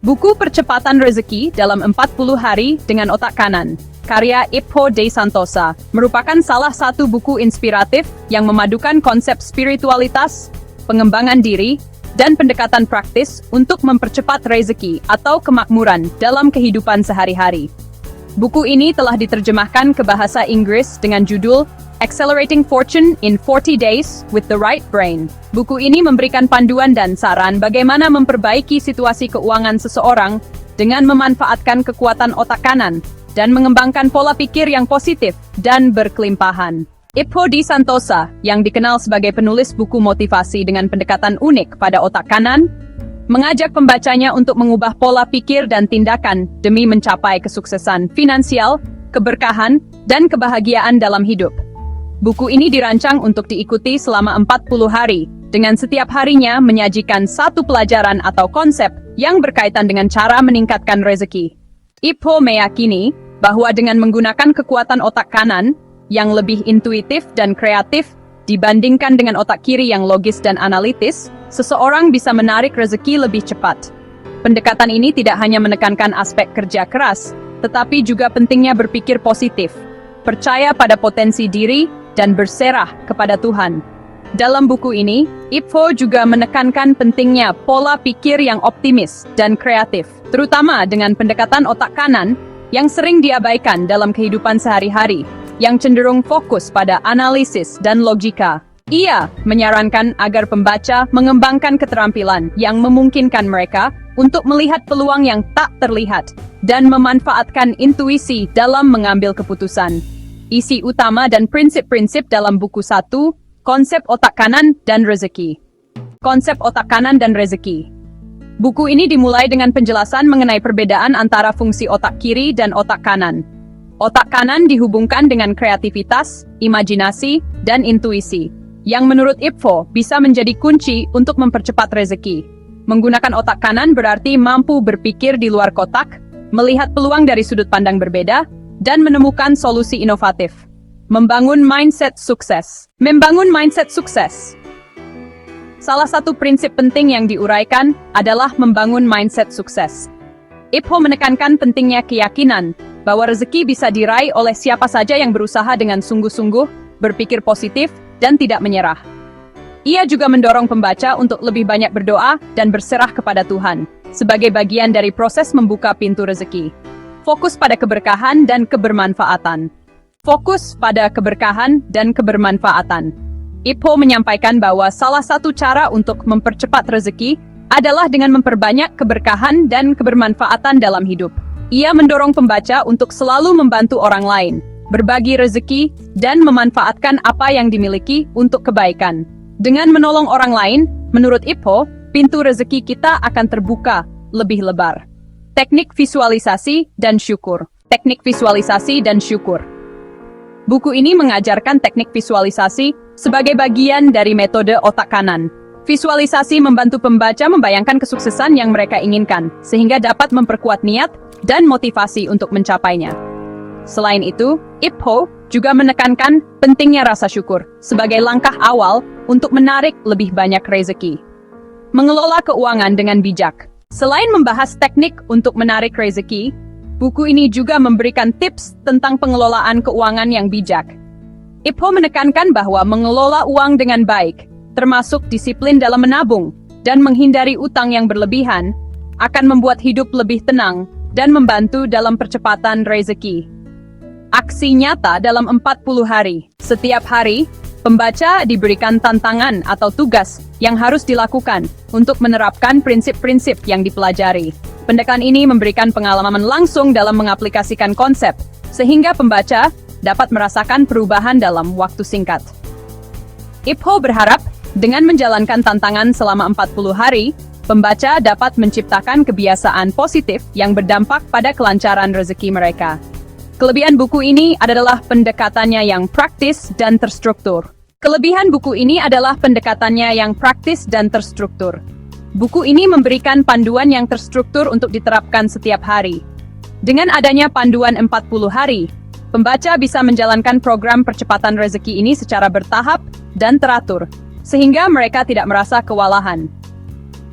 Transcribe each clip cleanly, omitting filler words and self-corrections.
Buku Percepatan Rezeki dalam 40 Hari dengan Otak Kanan, karya Ipho de Santosa, merupakan salah satu buku inspiratif yang memadukan konsep spiritualitas, pengembangan diri, dan pendekatan praktis untuk mempercepat rezeki atau kemakmuran dalam kehidupan sehari-hari. Buku ini telah diterjemahkan ke bahasa Inggris dengan judul Accelerating Fortune in 40 Days with the Right Brain. Buku ini memberikan panduan dan saran bagaimana memperbaiki situasi keuangan seseorang dengan memanfaatkan kekuatan otak kanan dan mengembangkan pola pikir yang positif dan berkelimpahan. Ipho de Santosa, yang dikenal sebagai penulis buku motivasi dengan pendekatan unik pada otak kanan, mengajak pembacanya untuk mengubah pola pikir dan tindakan demi mencapai kesuksesan finansial, keberkahan, dan kebahagiaan dalam hidup. Buku ini dirancang untuk diikuti selama 40 hari, dengan setiap harinya menyajikan satu pelajaran atau konsep yang berkaitan dengan cara meningkatkan rezeki. Ipho meyakini bahwa dengan menggunakan kekuatan otak kanan yang lebih intuitif dan kreatif dibandingkan dengan otak kiri yang logis dan analitis, seseorang bisa menarik rezeki lebih cepat. Pendekatan ini tidak hanya menekankan aspek kerja keras, tetapi juga pentingnya berpikir positif, percaya pada potensi diri, dan berserah kepada Tuhan. Dalam buku ini, Ipho juga menekankan pentingnya pola pikir yang optimis dan kreatif, terutama dengan pendekatan otak kanan yang sering diabaikan dalam kehidupan sehari-hari, yang cenderung fokus pada analisis dan logika. Ia menyarankan agar pembaca mengembangkan keterampilan yang memungkinkan mereka untuk melihat peluang yang tak terlihat dan memanfaatkan intuisi dalam mengambil keputusan. Isi utama dan prinsip-prinsip dalam buku 1, Konsep Otak Kanan dan Rezeki. Konsep Otak Kanan dan Rezeki. Buku ini dimulai dengan penjelasan mengenai perbedaan antara fungsi otak kiri dan otak kanan. Otak kanan dihubungkan dengan kreativitas, imajinasi, dan intuisi, yang menurut Ipho bisa menjadi kunci untuk mempercepat rezeki. Menggunakan otak kanan berarti mampu berpikir di luar kotak, melihat peluang dari sudut pandang berbeda, dan menemukan solusi inovatif. Membangun mindset sukses. Membangun mindset sukses. Salah satu prinsip penting yang diuraikan adalah membangun mindset sukses. Ipho menekankan pentingnya keyakinan bahwa rezeki bisa diraih oleh siapa saja yang berusaha dengan sungguh-sungguh, berpikir positif, dan tidak menyerah. Ia juga mendorong pembaca untuk lebih banyak berdoa dan berserah kepada Tuhan, sebagai bagian dari proses membuka pintu rezeki. Fokus pada keberkahan dan kebermanfaatan. Fokus pada keberkahan dan kebermanfaatan. Ipho menyampaikan bahwa salah satu cara untuk mempercepat rezeki adalah dengan memperbanyak keberkahan dan kebermanfaatan dalam hidup. Ia mendorong pembaca untuk selalu membantu orang lain, berbagi rezeki, dan memanfaatkan apa yang dimiliki untuk kebaikan. Dengan menolong orang lain, menurut Ipho, pintu rezeki kita akan terbuka lebih lebar. Teknik visualisasi dan syukur. Teknik visualisasi dan syukur. Buku ini mengajarkan teknik visualisasi sebagai bagian dari metode otak kanan. Visualisasi membantu pembaca membayangkan kesuksesan yang mereka inginkan, sehingga dapat memperkuat niat dan motivasi untuk mencapainya. Selain itu, Ipho juga menekankan pentingnya rasa syukur sebagai langkah awal untuk menarik lebih banyak rezeki. Mengelola keuangan dengan bijak. Selain membahas teknik untuk menarik rezeki, buku ini juga memberikan tips tentang pengelolaan keuangan yang bijak. Ipho menekankan bahwa mengelola uang dengan baik, termasuk disiplin dalam menabung, dan menghindari utang yang berlebihan, akan membuat hidup lebih tenang dan membantu dalam percepatan rezeki. Aksi nyata dalam 40 hari. Setiap hari, pembaca diberikan tantangan atau tugas yang harus dilakukan untuk menerapkan prinsip-prinsip yang dipelajari. Pendekatan ini memberikan pengalaman langsung dalam mengaplikasikan konsep, sehingga pembaca dapat merasakan perubahan dalam waktu singkat. Ipho berharap, dengan menjalankan tantangan selama 40 hari, pembaca dapat menciptakan kebiasaan positif yang berdampak pada kelancaran rezeki mereka. Kelebihan buku ini adalah pendekatannya yang praktis dan terstruktur. Kelebihan buku ini adalah pendekatannya yang praktis dan terstruktur. Buku ini memberikan panduan yang terstruktur untuk diterapkan setiap hari. Dengan adanya panduan 40 hari, pembaca bisa menjalankan program percepatan rezeki ini secara bertahap dan teratur, sehingga mereka tidak merasa kewalahan.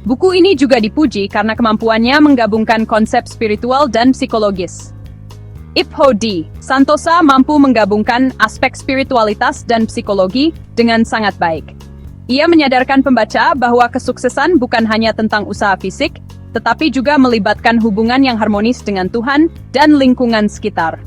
Buku ini juga dipuji karena kemampuannya menggabungkan konsep spiritual dan psikologis. Ipho D. Santosa mampu menggabungkan aspek spiritualitas dan psikologi dengan sangat baik. Ia menyadarkan pembaca bahwa kesuksesan bukan hanya tentang usaha fisik, tetapi juga melibatkan hubungan yang harmonis dengan Tuhan dan lingkungan sekitar.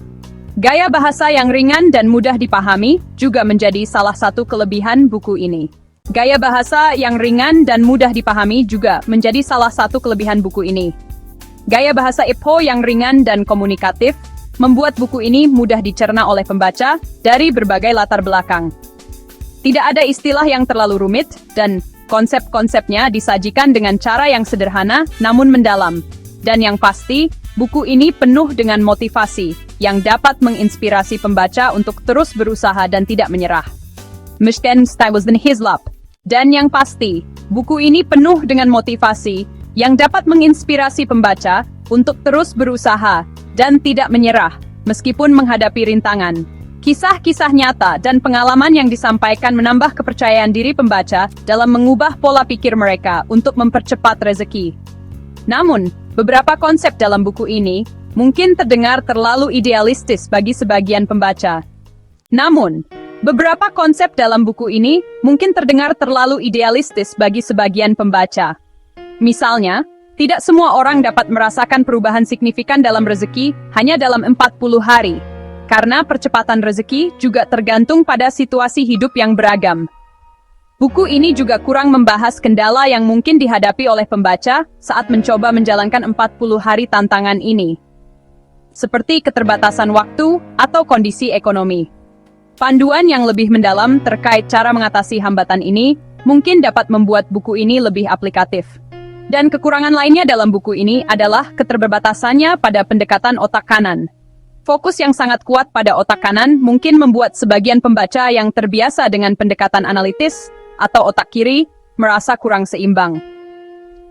Gaya bahasa yang ringan dan mudah dipahami juga menjadi salah satu kelebihan buku ini. Gaya bahasa yang ringan dan mudah dipahami juga menjadi salah satu kelebihan buku ini. Gaya bahasa Ipho yang ringan dan komunikatif membuat buku ini mudah dicerna oleh pembaca dari berbagai latar belakang. Tidak ada istilah yang terlalu rumit, dan konsep-konsepnya disajikan dengan cara yang sederhana namun mendalam. Dan yang pasti, buku ini penuh dengan motivasi yang dapat menginspirasi pembaca untuk terus berusaha dan tidak menyerah. Dan yang pasti, buku ini penuh dengan motivasi yang dapat menginspirasi pembaca untuk terus berusaha dan tidak menyerah, meskipun menghadapi rintangan. Kisah-kisah nyata dan pengalaman yang disampaikan menambah kepercayaan diri pembaca dalam mengubah pola pikir mereka untuk mempercepat rezeki. Namun, beberapa konsep dalam buku ini mungkin terdengar terlalu idealistis bagi sebagian pembaca. Misalnya, tidak semua orang dapat merasakan perubahan signifikan dalam rezeki hanya dalam 40 hari. Karena percepatan rezeki juga tergantung pada situasi hidup yang beragam. Buku ini juga kurang membahas kendala yang mungkin dihadapi oleh pembaca saat mencoba menjalankan 40 hari tantangan ini. Seperti keterbatasan waktu atau kondisi ekonomi. Panduan yang lebih mendalam terkait cara mengatasi hambatan ini mungkin dapat membuat buku ini lebih aplikatif. Dan kekurangan lainnya dalam buku ini adalah keterbatasannya pada pendekatan otak kanan. Fokus yang sangat kuat pada otak kanan mungkin membuat sebagian pembaca yang terbiasa dengan pendekatan analitis atau otak kiri merasa kurang seimbang.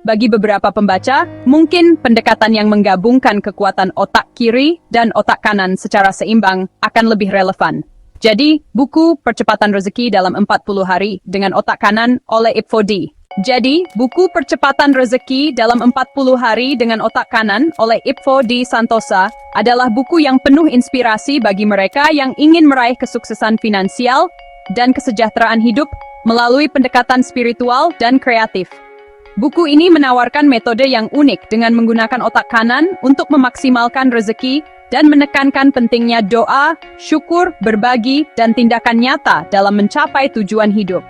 Bagi beberapa pembaca, mungkin pendekatan yang menggabungkan kekuatan otak kiri dan otak kanan secara seimbang akan lebih relevan. Jadi, buku Percepatan Rezeki dalam 40 Hari dengan Otak Kanan oleh Ipho D. Buku Percepatan Rezeki dalam 40 Hari dengan Otak Kanan oleh Ipho D. Santosa adalah buku yang penuh inspirasi bagi mereka yang ingin meraih kesuksesan finansial dan kesejahteraan hidup melalui pendekatan spiritual dan kreatif. Buku ini menawarkan metode yang unik dengan menggunakan otak kanan untuk memaksimalkan rezeki dan menekankan pentingnya doa, syukur, berbagi, dan tindakan nyata dalam mencapai tujuan hidup.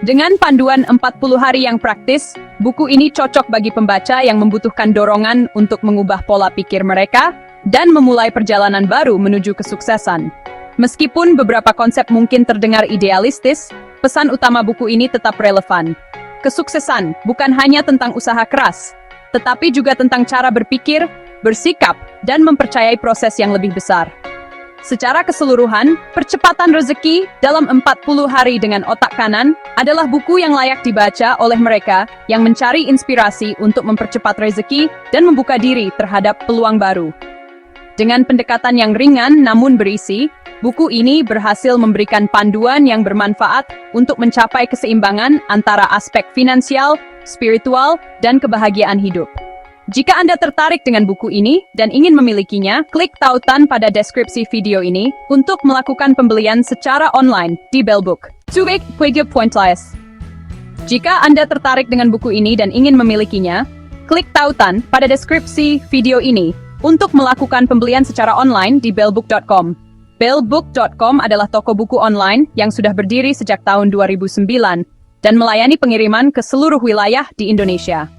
Dengan panduan 40 hari yang praktis, buku ini cocok bagi pembaca yang membutuhkan dorongan untuk mengubah pola pikir mereka dan memulai perjalanan baru menuju kesuksesan. Meskipun beberapa konsep mungkin terdengar idealistis, pesan utama buku ini tetap relevan. Kesuksesan bukan hanya tentang usaha keras, tetapi juga tentang cara berpikir, bersikap, dan mempercayai proses yang lebih besar. Secara keseluruhan, Percepatan Rezeki dalam 40 Hari dengan Otak Kanan adalah buku yang layak dibaca oleh mereka yang mencari inspirasi untuk mempercepat rezeki dan membuka diri terhadap peluang baru. Dengan pendekatan yang ringan namun berisi, buku ini berhasil memberikan panduan yang bermanfaat untuk mencapai keseimbangan antara aspek finansial, spiritual, dan kebahagiaan hidup. Jika Anda tertarik dengan buku ini dan ingin memilikinya, klik tautan pada deskripsi video ini untuk melakukan pembelian secara online di Bellbook. Jika Anda tertarik dengan buku ini dan ingin memilikinya, klik tautan pada deskripsi video ini untuk melakukan pembelian secara online di bellbook.com. Bellbook.com adalah toko buku online yang sudah berdiri sejak tahun 2009 dan melayani pengiriman ke seluruh wilayah di Indonesia.